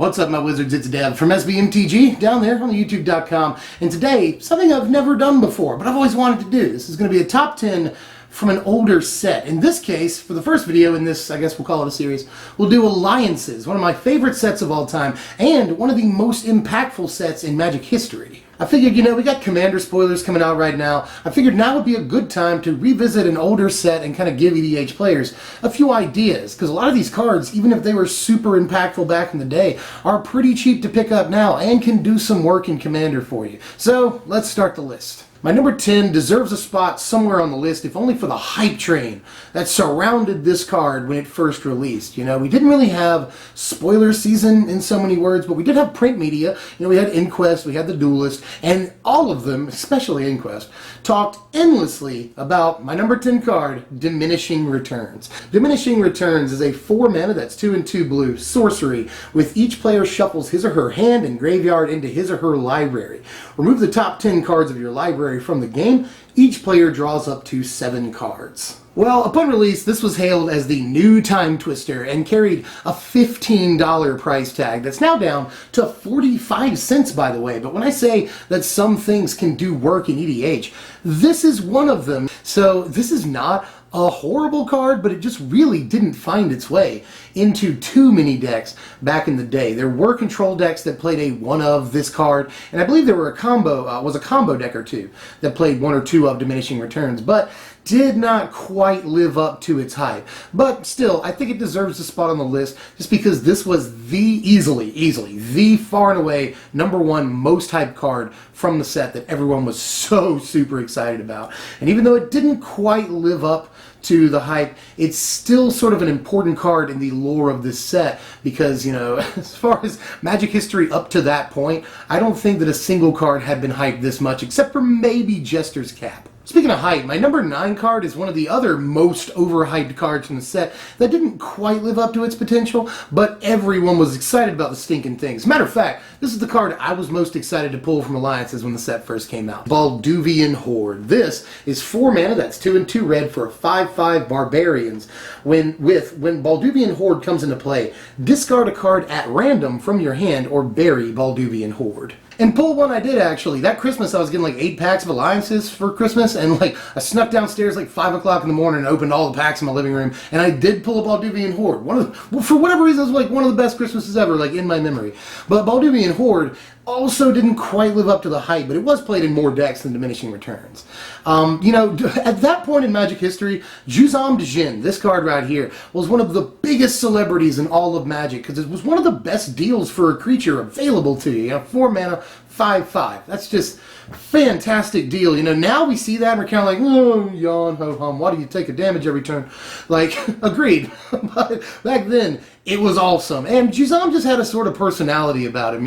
What's up, my wizards? It's Dev from SBMTG down there on the YouTube.com. And today, something I've never done before, but I've always wanted to do. This is going to be a top 10 from an older set. In this case, for the first video in this, I guess we'll call it a series, we'll do Alliances, one of my favorite sets of all time, and one of the most impactful sets in Magic history. I figured, we got Commander spoilers coming out right now. I figured now would be a good time to revisit an older set and kind of give EDH players a few ideas, because a lot of these cards, even if they were super impactful back in the day, are pretty cheap to pick up now and can do some work in Commander for you. So, let's start the list. My number 10 deserves a spot somewhere on the list, if only for the hype train that surrounded this card when it first released. We didn't really have spoiler season in so many words, but we did have print media. We had Inquest, we had The Duelist, and all of them, especially Inquest, talked endlessly about my number 10 card, Diminishing Returns. Diminishing Returns is a 4 mana that's 2 and 2 blue sorcery, with each player shuffles his or her hand and graveyard into his or her library. Remove the top 10 cards of your library from the game. Each player draws up to 7 cards. Well, upon release, this was hailed as the new Time Twister and carried a $15 price tag that's now down to 45 cents, by the way. But when I say that some things can do work in EDH, this is one of them. So this is not a horrible card, but it just really didn't find its way into too many decks back in the day. There were control decks that played a one of this card, and I believe there were a combo deck or two that played one or two of Diminishing Returns, but did not quite live up to its hype. But still, I think it deserves a spot on the list just because this was the easily the far and away number 1 most hyped card from the set that everyone was so super excited about. And even though it didn't quite live up to the hype, it's still sort of an important card in the lore of this set because, as far as Magic history up to that point, I don't think that a single card had been hyped this much except for maybe Jester's Cap. Speaking of hype, my number 9 card is one of the other most overhyped cards from the set that didn't quite live up to its potential, but everyone was excited about the stinking things. Matter of fact, this is the card I was most excited to pull from Alliances when the set first came out. Balduvian Horde. This is 4 mana, that's 2 and 2 red for a 5/5 Barbarians. When Balduvian Horde comes into play, discard a card at random from your hand or bury Balduvian Horde. And pull one I did, actually. That Christmas I was getting like 8 packs of Alliances for Christmas, and I snuck downstairs like 5 o'clock in the morning and opened all the packs in my living room, and I did pull a Balduvian Horde. For whatever reason, it was like one of the best Christmases ever, like in my memory. But Balduvian Horde also didn't quite live up to the hype, but it was played in more decks than Diminishing Returns. At that point in Magic history, Juzam Djinn, this card right here, was one of the biggest celebrities in all of Magic because it was one of the best deals for a creature available to you. 4 mana, 5/5. That's just fantastic deal. Now we see that and we're kind of like, oh, yawn, ho hum, why do you take a damage every turn? Like, agreed. But back then, it was awesome. And Juzam just had a sort of personality about him,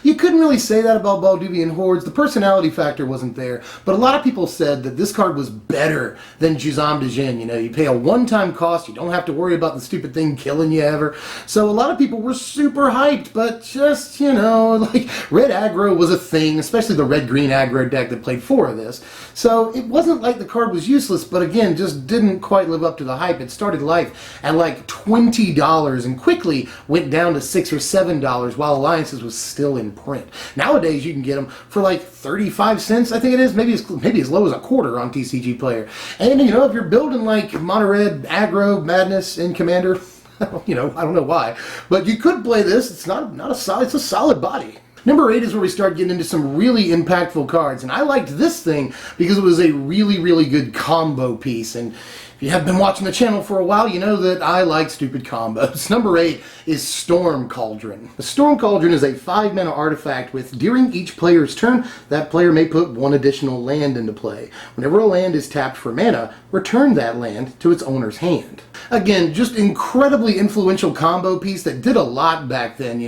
You couldn't really say that about Balduvian Hordes. The personality factor wasn't there. But a lot of people said that this card was better than Juzam Djinn. You pay a one-time cost. You don't have to worry about the stupid thing killing you ever. So a lot of people were super hyped, but just, like red aggro was a thing, especially the red-green aggro deck that played 4 of this. So it wasn't like the card was useless, but again, just didn't quite live up to the hype. It started life at like $20 and quickly went down to $6 or $7 while Alliances was still in print. Nowadays you can get them for like 35 cents, I think it is, maybe as low as a quarter on TCG Player. And if you're building like Mono Red, Aggro, Madness in Commander, I don't know why, but you could play this. It's it's a solid body. Number 8 is where we start getting into some really impactful cards, and I liked this thing because it was a really good combo piece, and if you have been watching the channel for a while, you know that I like stupid combos. Number 8 is Storm Cauldron. The Storm Cauldron is a 5 mana artifact with, during each player's turn, that player may put 1 additional land into play. Whenever a land is tapped for mana, return that land to its owner's hand. Again, just incredibly influential combo piece that did a lot back then,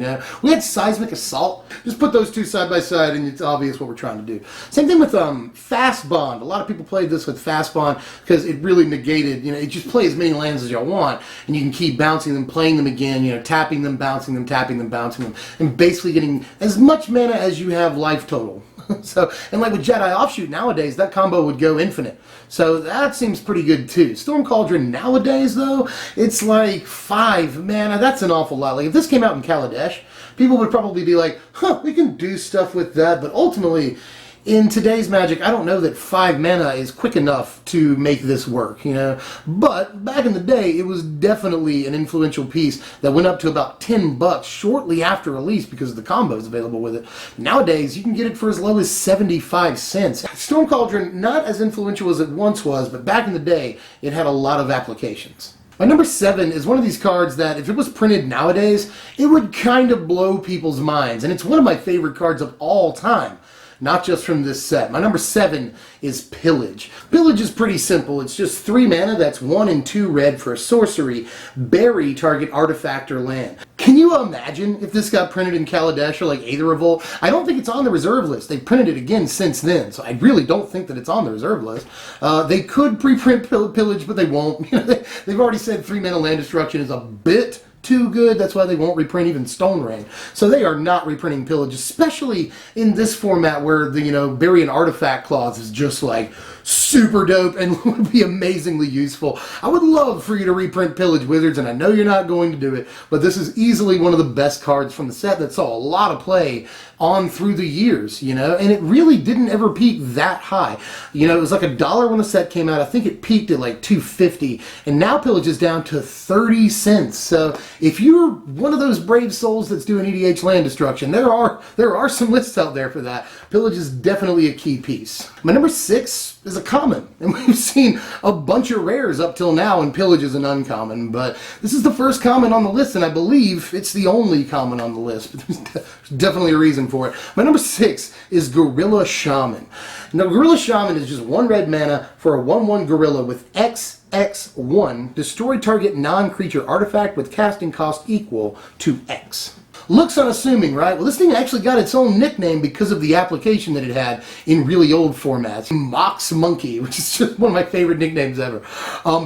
We had Seismic Assault. Just put those two side by side and it's obvious what we're trying to do. Same thing with Fast Bond. A lot of people played this with Fast Bond because it really negated, it just play as many lands as you want, and you can keep bouncing them, playing them again, tapping them, bouncing them, tapping them, bouncing them, and basically getting as much mana as you have life total. So, and like with Jedi Offshoot nowadays, that combo would go infinite. So that seems pretty good too. Storm Cauldron nowadays though, it's like 5 mana. That's an awful lot. Like if this came out in Kaladesh, people would probably be like, huh, we can do stuff with that, but ultimately, in today's Magic, I don't know that 5 mana is quick enough to make this work, you know? But back in the day, it was definitely an influential piece that went up to about $10 shortly after release because of the combos available with it. Nowadays, you can get it for as low as 75 cents. Storm Cauldron, not as influential as it once was, but back in the day, it had a lot of applications. My number 7 is one of these cards that, if it was printed nowadays, it would kind of blow people's minds, and it's one of my favorite cards of all time. Not just from this set. My number 7 is Pillage. Pillage is pretty simple. It's just 3 mana, that's 1 and 2 red for a sorcery. Bury target artifact or land. Can you imagine if this got printed in Kaladesh or like Aether Revolt? I don't think it's on the reserve list. They've printed it again since then, so I really don't think that it's on the reserve list. They could pre-print Pillage, but they won't. They've already said 3 mana land destruction is a bit too good. That's why they won't reprint even Stone Rain. So they are not reprinting Pillage, especially in this format where the, bury an artifact clause is just like super dope and would be amazingly useful. I would love for you to reprint Pillage, Wizards, and I know you're not going to do it, but this is easily one of the best cards from the set that saw a lot of play on through the years, and it really didn't ever peak that high. It was like $1 when the set came out. I think it peaked at like $2.50, and now Pillage is down to 30 cents. So if you're one of those brave souls that's doing EDH land destruction, there are some lists out there for that. Pillage is definitely a key piece. My number 6 is a common, and we've seen a bunch of rares up till now, and Pillage is an uncommon, but this is the first common on the list, and I believe it's the only common on the list, but there's definitely a reason for it. My number 6 is Gorilla Shaman. Now, Gorilla Shaman is just 1 red mana for a 1/1 gorilla with X1, destroy target non-creature artifact with casting cost equal to X. Looks unassuming, right? Well, this thing actually got its own nickname because of the application that it had in really old formats. Mox Monkey, which is just one of my favorite nicknames ever.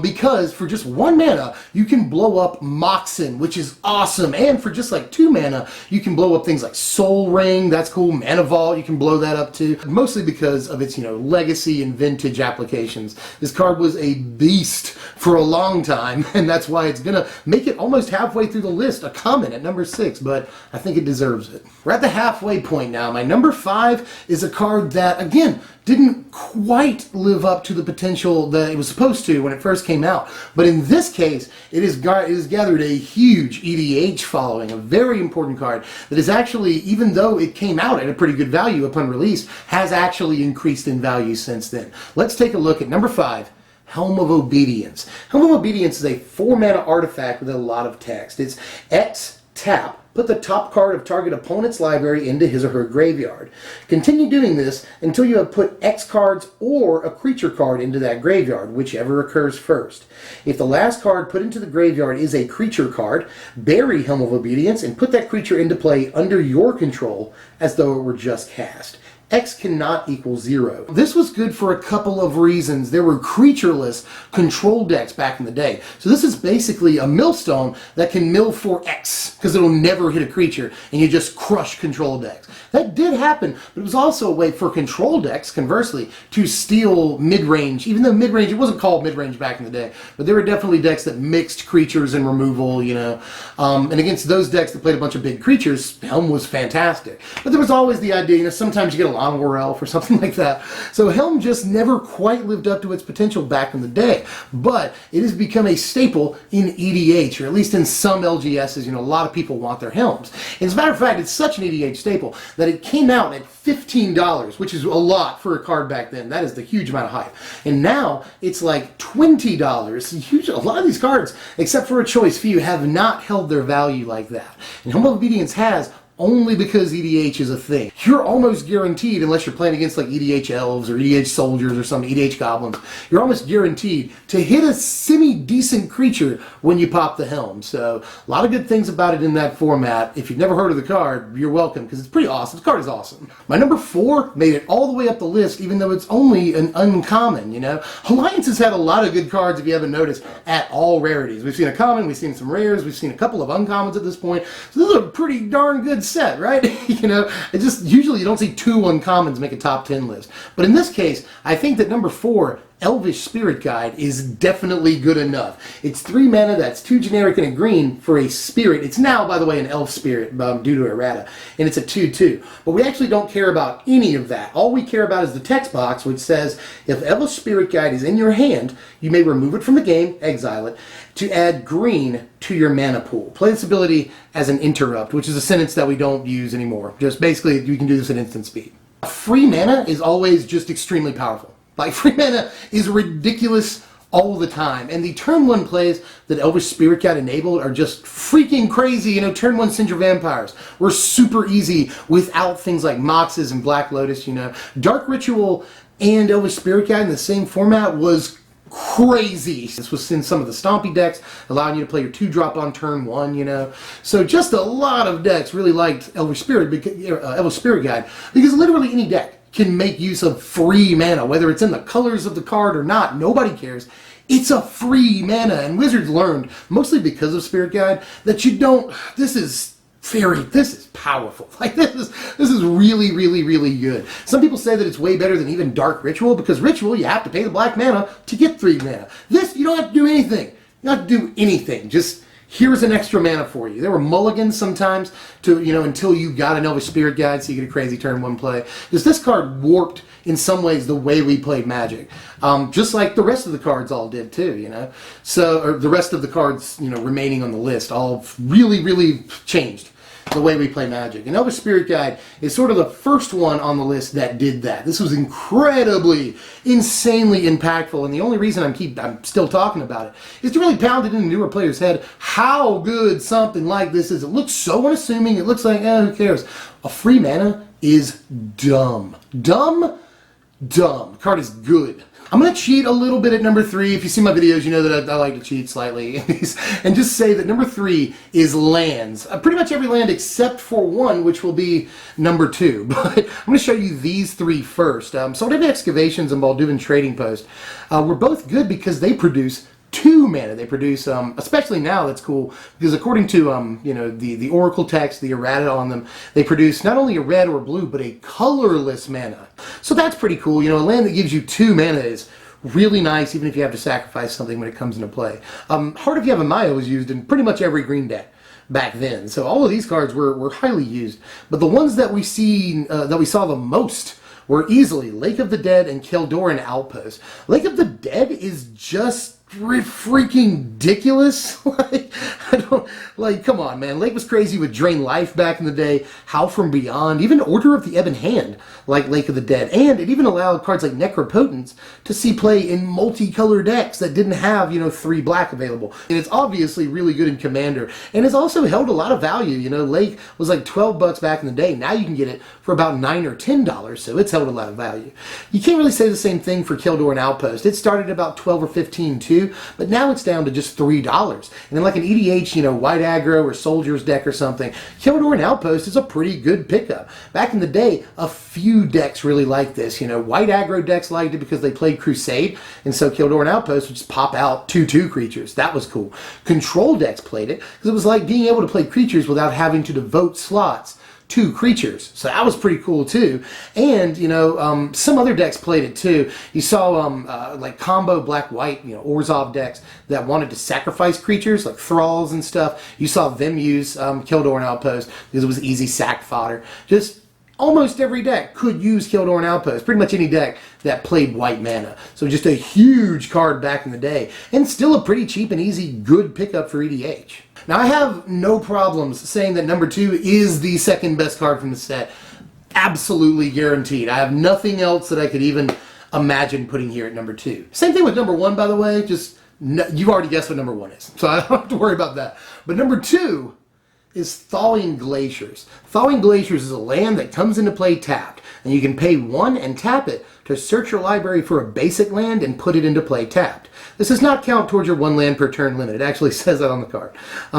Because for just 1 mana, you can blow up Moxen, which is awesome. And for just like 2 mana, you can blow up things like Soul Ring, that's cool. Mana Vault, you can blow that up too. Mostly because of its, legacy and vintage applications. This card was a beast for a long time, and that's why it's gonna make it almost halfway through the list, a common at number 6, but I think it deserves it. We're at the halfway point now. My number 5 is a card that, again, didn't quite live up to the potential that it was supposed to when it first came out. But in this case, it has gathered a huge EDH following, a very important card that is actually, even though it came out at a pretty good value upon release, has actually increased in value since then. Let's take a look at number 5. Helm of Obedience. Helm of Obedience is a 4 mana artifact with a lot of text. It's X tap. Put the top card of target opponent's library into his or her graveyard. Continue doing this until you have put X cards or a creature card into that graveyard, whichever occurs first. If the last card put into the graveyard is a creature card, bury Helm of Obedience and put that creature into play under your control as though it were just cast. X cannot equal 0. This was good for a couple of reasons. There were creatureless control decks back in the day. So this is basically a millstone that can mill for X, because it'll never hit a creature, and you just crush control decks. That did happen, but it was also a way for control decks, conversely, to steal mid-range. Even though mid-range, it wasn't called mid-range back in the day, but there were definitely decks that mixed creatures and removal, and against those decks that played a bunch of big creatures, Helm was fantastic. But there was always the idea, sometimes you get a War Elf or something like that. So Helm just never quite lived up to its potential back in the day, but it has become a staple in EDH, or at least in some LGSs. A lot of people want their Helms. And as a matter of fact, it's such an EDH staple that it came out at $15, which is a lot for a card back then. That is the huge amount of hype. And now it's like $20. A lot of these cards, except for a choice few, have not held their value like that. And Helm of Obedience has, only because EDH is a thing. You're almost guaranteed, unless you're playing against like EDH Elves or EDH Soldiers or some EDH Goblins, you're almost guaranteed to hit a semi-decent creature when you pop the Helm. So a lot of good things about it in that format. If you've never heard of the card, you're welcome, because it's pretty awesome. This card is awesome. My number 4 made it all the way up the list, even though it's only an uncommon, Alliance has had a lot of good cards, if you haven't noticed, at all rarities. We've seen a common, we've seen some rares, we've seen a couple of uncommons at this point. So this is a pretty darn good set, right? It just usually you don't see 2 uncommons make a top 10 list. But in this case, I think that number 4 Elvish Spirit Guide is definitely good enough. It's 3 mana, that's 2 generic and a green for a spirit. It's now, by the way, an elf spirit due to errata, and it's a 2/2. But we actually don't care about any of that. All we care about is the text box, which says, if Elvish Spirit Guide is in your hand, you may remove it from the game, exile it, to add green to your mana pool. Play this ability as an interrupt, which is a sentence that we don't use anymore. Just basically, you can do this at instant speed. Free mana is always just extremely powerful. Like, free mana is ridiculous all the time. And the turn 1 plays that Elvish Spirit Guide enabled are just freaking crazy. You know, turn 1 Send Your Vampires were super easy without things like Moxes and Black Lotus, you know. Dark Ritual and Elvish Spirit Guide in the same format was crazy. This was in some of the Stompy decks, allowing you to play your 2-drop on turn 1, you know. So just a lot of decks really liked Elvish Spirit Guide, because literally any deck can make use of free mana, whether it's in the colors of the card or not. Nobody cares. It's a free mana, and Wizards learned, mostly because of Spirit Guide, that you don't. This is powerful. Like, this is really, really, really good. Some people say that it's way better than even Dark Ritual, because Ritual, you have to pay the black mana to get 3 mana. This, you don't have to do anything. You don't have to do anything. Just, here's an extra mana for you. There were mulligans sometimes to, you know, until you got an Elvish Spirit Guide, so you get a crazy turn 1 play. Because this card warped, in some ways, the way we played Magic. Just like the rest of the cards all did too, you know. So, or the rest of the cards, you know, remaining on the list, all really, really changed the way we play Magic. And Elvish Spirit Guide is sort of the first one on the list that did that. This was insanely impactful, and the only reason I'm still talking about it is to really pound it into newer players' head how good something like this is. It looks so unassuming, it looks like, who cares? A free mana is dumb. Dumb. The card is good. I'm going to cheat a little bit at number 3. If you see my videos, you know that I like to cheat slightly. And just say that number 3 is lands. Pretty much every land except for one, which will be number 2. But I'm going to show you these 3 first. Salt Excavations and Balduvian Trading Post were both good because they produce 2 mana. They produce, especially now, that's cool, because according to you know, the Oracle text, the errata on them, they produce not only a red or blue, but a colorless mana. So that's pretty cool. You know, a land that gives you 2 mana is really nice, even if you have to sacrifice something when it comes into play. Heart of Yavimaya was used in pretty much every green deck back then. So all of these cards were highly used. But the ones that we saw the most were easily Lake of the Dead and Cauldron Outpost. Lake of the Dead is just freaking ridiculous. Come on, man. Lake was crazy with Drain Life back in the day, Howl from Beyond, even Order of the Ebon Hand, like Lake of the Dead. And it even allowed cards like Necropotence to see play in multicolor decks that didn't have, you know, 3 black available. And it's obviously really good in Commander, and it's also held a lot of value. You know, Lake was like $12 back in the day. Now you can get it for about $9 or $10, so it's held a lot of value. You can't really say the same thing for Cauldron Outpost. It started about 12 or 15 too, but now it's down to just $3. And then like an EDH, you know, White Aggro or Soldier's deck or something, Cauldron Outpost is a pretty good pickup. Back in the day, a few decks really liked this. You know, White Aggro decks liked it because they played Crusade, and so Cauldron Outpost would just pop out 2/2 creatures. That was cool. Control decks played it because it was like being able to play creatures without having to devote slots to creatures. So that was pretty cool too. And, you know, some other decks played it too. You saw like combo black-white, you know, Orzhov decks that wanted to sacrifice creatures like Thralls and stuff. You saw them use Cauldron Outpost because it was easy sack fodder. Just almost every deck could use Cauldron Outpost. Pretty much any deck that played white mana. So just a huge card back in the day. And still a pretty cheap and easy good pickup for EDH. Now, I have no problems saying that number 2 is the second best card from the set. Absolutely guaranteed. I have nothing else that I could even imagine putting here at number 2. Same thing with number 1, by the way. Just, you've already guessed what number 1 is, so I don't have to worry about that. But number 2 is Thawing Glaciers. Thawing Glaciers is a land that comes into play tapped, and you can pay 1 and tap it to search your library for a basic land and put it into play tapped. This does not count towards your 1 land per turn limit. It actually says that on the card.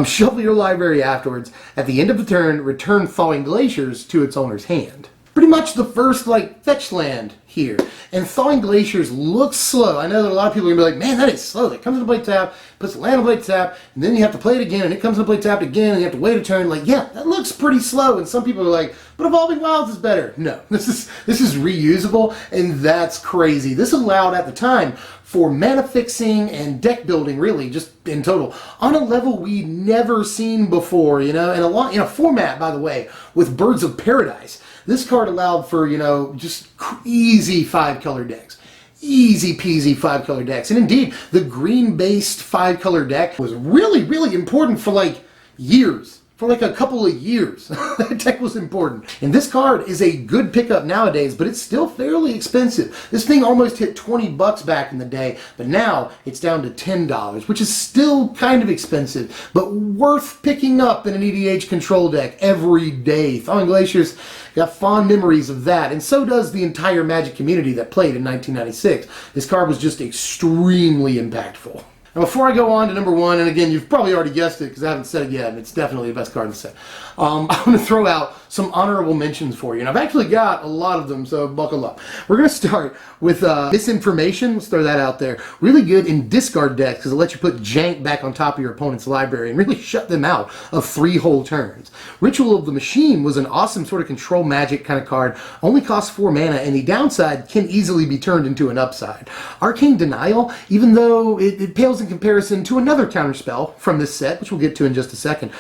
Shuffle your library afterwards. At the end of the turn, return Thawing Glaciers to its owner's hand. Pretty much the first, like, fetch land here. And Thawing Glaciers looks slow. I know that a lot of people are going to be like, man, that is slow. It comes into play tap, puts the land in play tap, and then you have to play it again, and it comes into play tapped again, and you have to wait a turn. Like, yeah, that looks pretty slow. And some people are like, but Evolving Wilds is better. No, this is reusable, and that's crazy. This allowed at the time for mana fixing and deck building, really, just in total, on a level we'd never seen before, you know, and in a format, by the way, with Birds of Paradise. This card allowed for, you know, just easy 5-color decks. Easy peasy 5-color decks. And indeed, the green-based 5-color deck was really, really important for like years. For like a couple of years. That deck was important. And this card is a good pickup nowadays, but it's still fairly expensive. This thing almost hit 20 bucks back in the day, but now it's down to $10, which is still kind of expensive, but worth picking up in an EDH control deck every day. Thawing Glaciers got fond memories of that, and so does the entire Magic community that played in 1996. This card was just extremely impactful. Now, before I go on to number one, and again, you've probably already guessed it because I haven't said it yet, and it's definitely the best card in the set. I'm going to throw out some honorable mentions for you, and I've actually got a lot of them, so buckle up. We're going to start with Misinformation. Let's throw that out there. Really good in discard decks because it lets you put jank back on top of your opponent's library and really shut them out of 3 whole turns. Ritual of the Machine was an awesome sort of control magic kind of card. Only costs 4 mana, and the downside can easily be turned into an upside. Arcane Denial, even though it pales in comparison to another counterspell from this set, which we'll get to in just a second,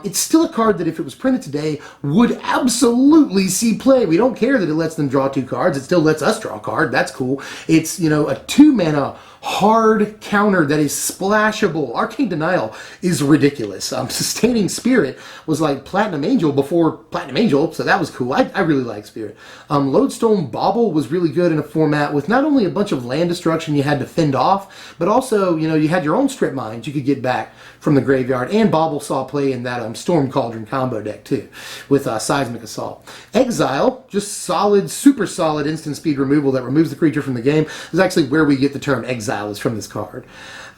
it's still a card that if it was printed today would absolutely see play. We don't care that it lets them draw 2 cards. It still lets us draw a card. That's cool. It's, you know, a 2-mana hard counter that is splashable. Arcane Denial is ridiculous. Sustaining Spirit was like Platinum Angel before Platinum Angel, so that was cool. I really like Spirit. Lodestone Bauble was really good in a format with not only a bunch of land destruction you had to fend off, but also, you know, you had your own strip mines you could get back from the graveyard, and Bauble saw play in that Storm Cauldron combo deck too, with Seismic Assault. Exile, just solid, super solid instant speed removal that removes the creature from the game, is actually where we get the term Exile, is from this card.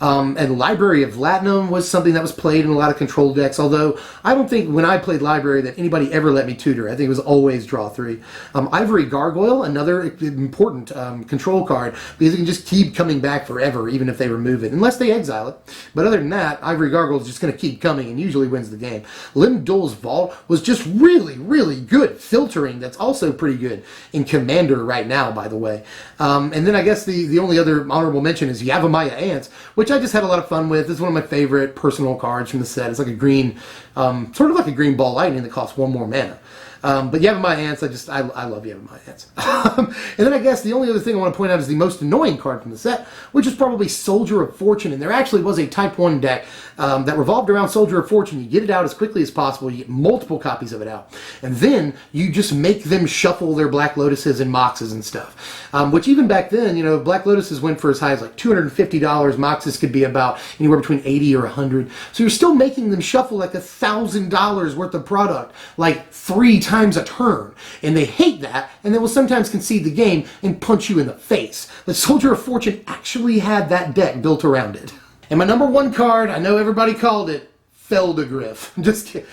And Library of Latinum was something that was played in a lot of control decks, although I don't think when I played Library that anybody ever let me tutor. I think it was always draw 3. Ivory Gargoyle, another important control card, because it can just keep coming back forever, even if they remove it, unless they exile it. But other than that, Ivory Gargoyle is just going to keep coming and usually wins the game. Lim-Dul's Vault was just really, really good filtering. That's also pretty good in Commander right now, by the way. And then I guess the only other honorable mention is Yavimaya Ants, which I just had a lot of fun with. It's one of my favorite personal cards from the set. It's like a green, sort of like a green ball lightning that costs 1 more mana. But Yavimaya Ants, I love Yavimaya Ants. And then I guess the only other thing I want to point out is the most annoying card from the set, which is probably Soldier of Fortune. And there actually was a Type 1 deck that revolved around Soldier of Fortune. You get it out as quickly as possible, you get multiple copies of it out, and then you just make them shuffle their Black Lotuses and Moxes and stuff. Which even back then, you know, Black Lotuses went for as high as like $250, Moxes could be about anywhere between $80 or $100. So you're still making them shuffle like $1,000 worth of product, like 3 times a turn. And they hate that, and they will sometimes concede the game and punch you in the face. The Soldier of Fortune actually had that deck built around it. And my number 1 card, I know everybody called it Feldegriff. Just kidding.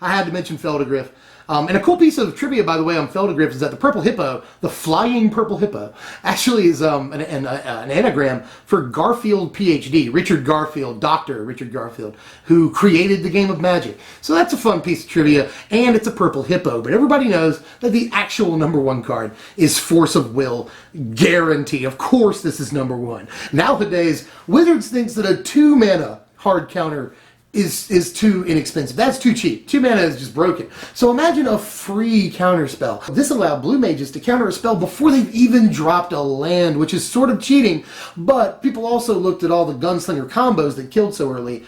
I had to mention Feldegriff. And a cool piece of trivia, by the way, on Feldegriff is that the purple hippo, the flying purple hippo, actually is an anagram for Garfield PhD, Richard Garfield, Dr. Richard Garfield, who created the game of Magic. So that's a fun piece of trivia, and it's a purple hippo. But everybody knows that the actual number 1 card is Force of Will, guarantee. Of course this is number 1. Nowadays, Wizards thinks that a 2-mana hard counter is too inexpensive. That's too cheap. 2 mana is just broken. So imagine a free counter spell. This allowed blue mages to counter a spell before they've even dropped a land, which is sort of cheating, but people also looked at all the gunslinger combos that killed so early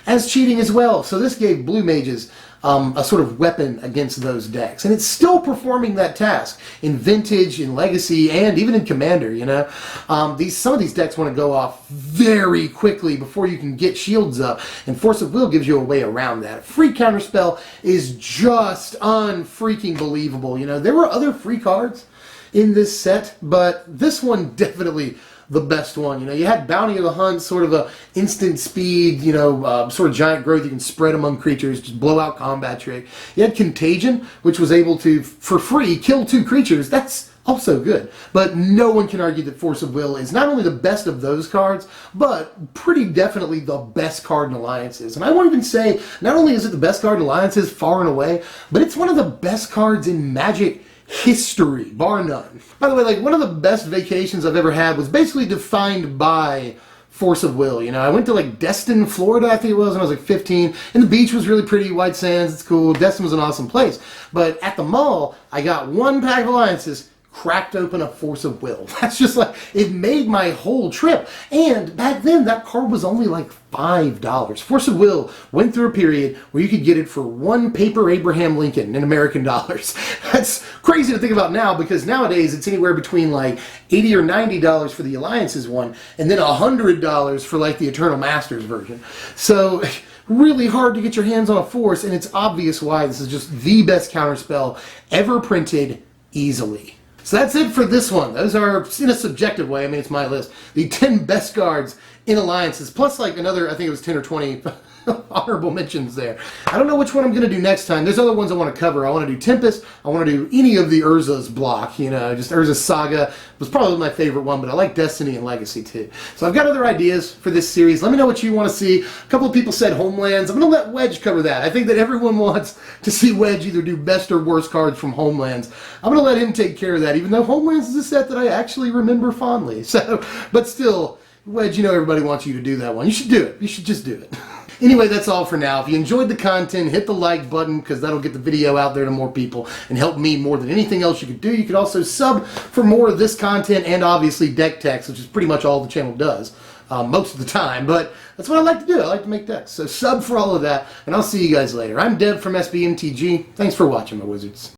as cheating as well. So this gave blue mages a sort of weapon against those decks. And it's still performing that task in Vintage, in Legacy, and even in Commander, you know. Some of these decks want to go off very quickly before you can get shields up, and Force of Will gives you a way around that. A free counterspell is just unfreaking believable, you know. There were other free cards in this set, but this one definitely the best one. You know, you had Bounty of the Hunt, sort of a instant speed, you know, sort of giant growth you can spread among creatures, just blow out combat trick. You had Contagion, which was able to, for free, kill 2 creatures. That's also good. But no one can argue that Force of Will is not only the best of those cards, but pretty definitely the best card in Alliances. And I won't even say, not only is it the best card in Alliances, far and away, but it's one of the best cards in Magic history, bar none. By the way, like, one of the best vacations I've ever had was basically defined by Force of Will. You know, I went to like Destin, Florida, I think it was, when I was like 15, and the beach was really pretty, white sands, it's cool. Destin was an awesome place. But at the mall, I got one pack of Alliances, cracked open a Force of Will. That's just like, it made my whole trip. And back then, that card was only like $5. Force of Will went through a period where you could get it for one paper Abraham Lincoln in American dollars. That's crazy to think about now, because nowadays it's anywhere between like $80 or $90 for the Alliances one, and then $100 for like the Eternal Masters version. So really hard to get your hands on a Force, and it's obvious why this is just the best counterspell ever printed easily. So that's it for this one. Those are, in a subjective way, I mean, it's my list, the 10 best cards in Alliances, plus like another, I think it was 10 or 20 honorable mentions there. I don't know which one I'm going to do next time. There's other ones I want to cover. I want to do Tempest. I want to do any of the Urza's block, you know, just Urza's Saga was probably my favorite one, but I like Destiny and Legacy too. So I've got other ideas for this series. Let me know what you want to see. A couple of people said Homelands. I'm going to let Wedge cover that. I think that everyone wants to see Wedge either do best or worst cards from Homelands. I'm going to let him take care of that, even though Homelands is a set that I actually remember fondly. So, but still, Wedge, you know everybody wants you to do that one. You should do it. You should just do it. Anyway, that's all for now. If you enjoyed the content, hit the like button, because that'll get the video out there to more people and help me more than anything else you could do. You could also sub for more of this content and obviously deck techs, which is pretty much all the channel does most of the time. But that's what I like to do. I like to make decks. So sub for all of that, and I'll see you guys later. I'm Deb from SBMTG. Thanks for watching, my wizards.